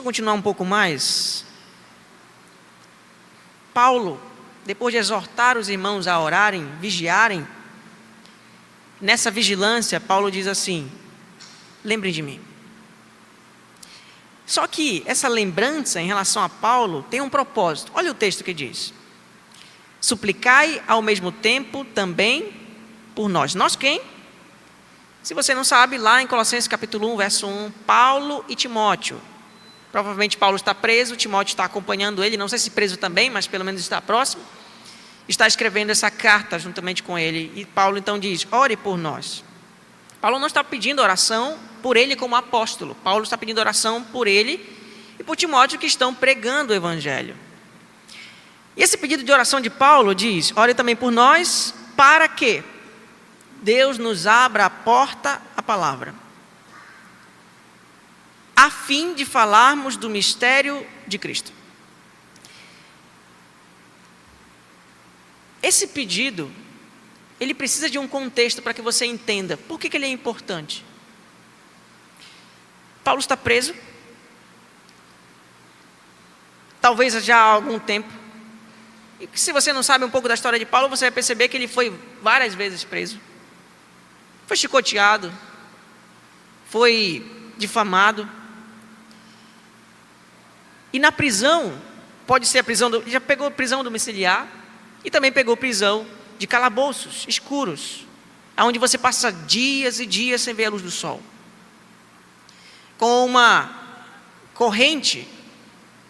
Deixa eu continuar um pouco mais. Paulo, depois de exortar os irmãos a orarem, vigiarem, nessa vigilância, Paulo diz assim: lembrem de mim. Só que essa lembrança em relação a Paulo tem um propósito. Olha o texto que diz: suplicai ao mesmo tempo também por nós. Nós quem? Se você não sabe, lá em Colossenses capítulo 1, verso 1, Paulo e Timóteo. Provavelmente Paulo está preso, Timóteo está acompanhando ele, não sei se preso também, mas pelo menos está próximo. Está escrevendo essa carta juntamente com ele. E Paulo então diz: ore por nós. Paulo não está pedindo oração por ele como apóstolo. Paulo está pedindo oração por ele e por Timóteo, que estão pregando o evangelho. E esse pedido de oração de Paulo diz: ore também por nós, para que Deus nos abra a porta à palavra, a fim de falarmos do mistério de Cristo. Esse pedido, ele precisa de um contexto para que você entenda por que ele é importante. Paulo está preso, talvez já há algum tempo. E se você não sabe um pouco da história de Paulo, você vai perceber que ele foi várias vezes preso. Foi chicoteado, foi difamado. E na prisão, pode ser a prisão, já pegou prisão domiciliar e também pegou prisão de calabouços escuros, onde você passa dias e dias sem ver a luz do sol, com uma corrente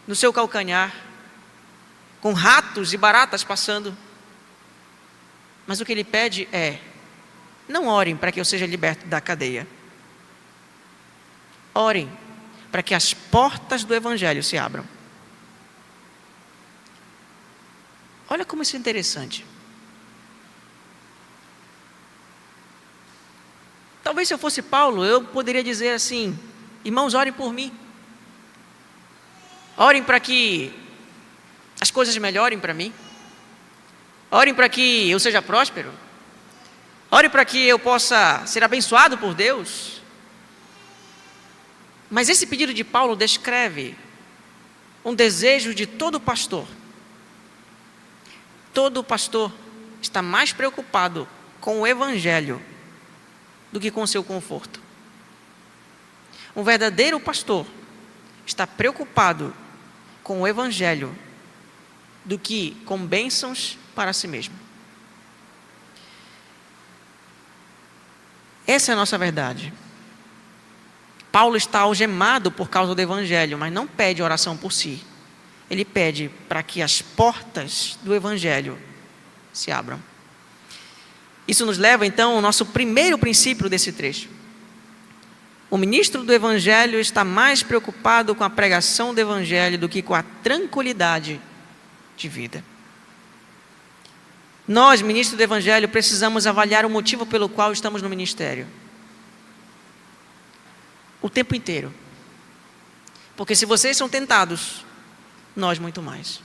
no seu calcanhar, com ratos e baratas passando. Mas o que ele pede é: não orem para que eu seja liberto da cadeia. Orem para que as portas do evangelho se abram. Olha como isso é interessante. Talvez se eu fosse Paulo, eu poderia dizer assim: irmãos, orem por mim. Orem para que as coisas melhorem para mim. Orem para que eu seja próspero. Ore para que eu possa ser abençoado por Deus. Mas esse pedido de Paulo descreve um desejo de todo pastor. Todo pastor está mais preocupado com o evangelho do que com o seu conforto. Um verdadeiro pastor está preocupado com o evangelho do que com bênçãos para si mesmo. Essa é a nossa verdade. Paulo está algemado por causa do evangelho, mas não pede oração por si. Ele pede para que as portas do evangelho se abram. Isso nos leva então ao nosso primeiro princípio desse trecho. O ministro do evangelho está mais preocupado com a pregação do evangelho do que com a tranquilidade de vida. Nós, ministros do evangelho, precisamos avaliar o motivo pelo qual estamos no ministério. O tempo inteiro. Porque se vocês são tentados, nós muito mais.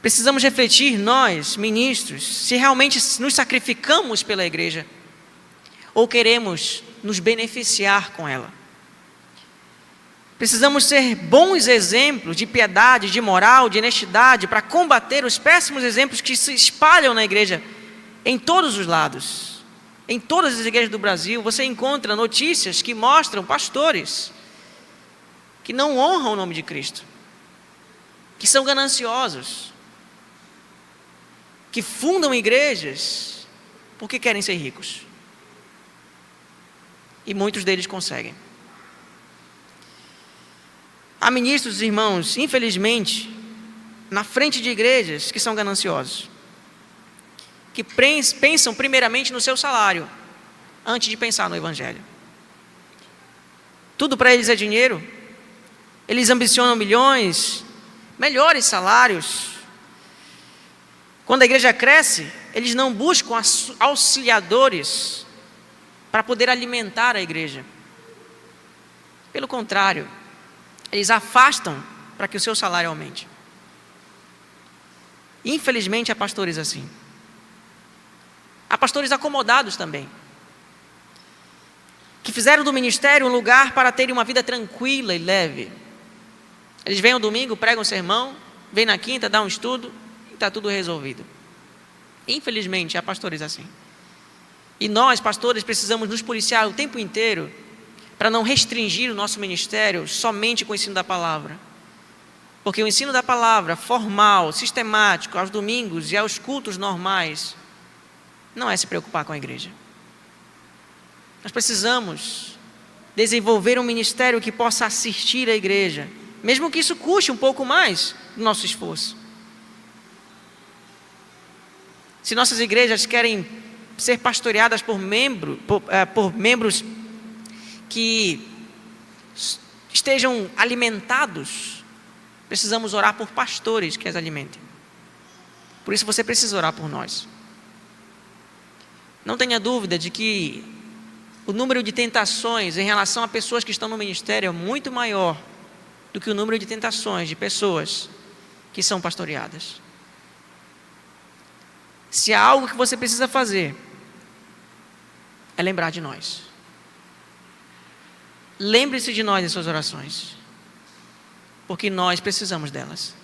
Precisamos refletir, nós, ministros, se realmente nos sacrificamos pela igreja ou queremos nos beneficiar com ela. Precisamos ser bons exemplos de piedade, de moral, de honestidade, para combater os péssimos exemplos que se espalham na igreja em todos os lados. Em todas as igrejas do Brasil, você encontra notícias que mostram pastores que não honram o nome de Cristo, que são gananciosos, que fundam igrejas porque querem ser ricos. E muitos deles conseguem. Há ministros, irmãos, infelizmente, na frente de igrejas que são gananciosos, que pensam primeiramente no seu salário, antes de pensar no evangelho. Tudo para eles é dinheiro. Eles ambicionam milhões, melhores salários. Quando a igreja cresce, eles não buscam auxiliadores para poder alimentar a igreja. Pelo contrário, eles afastam para que o seu salário aumente. Infelizmente, há pastores assim. Há pastores acomodados também, que fizeram do ministério um lugar para terem uma vida tranquila e leve. Eles vêm no domingo, pregam um sermão, vêm na quinta, dão um estudo e está tudo resolvido. Infelizmente, há pastores assim. E nós, pastores, precisamos nos policiar o tempo inteiro para não restringir o nosso ministério somente com o ensino da palavra. Porque o ensino da palavra, formal, sistemático, aos domingos e aos cultos normais, não é se preocupar com a igreja. Nós precisamos desenvolver um ministério que possa assistir a igreja, mesmo que isso custe um pouco mais do nosso esforço. Se nossas igrejas querem ser pastoreadas por membros que estejam alimentados, precisamos orar por pastores que as alimentem. Por isso você precisa orar por nós. Não tenha dúvida de que o número de tentações em relação a pessoas que estão no ministério é muito maior do que o número de tentações de pessoas que são pastoreadas. Se há algo que você precisa fazer, é lembrar de nós. Lembre-se de nós em suas orações, porque nós precisamos delas.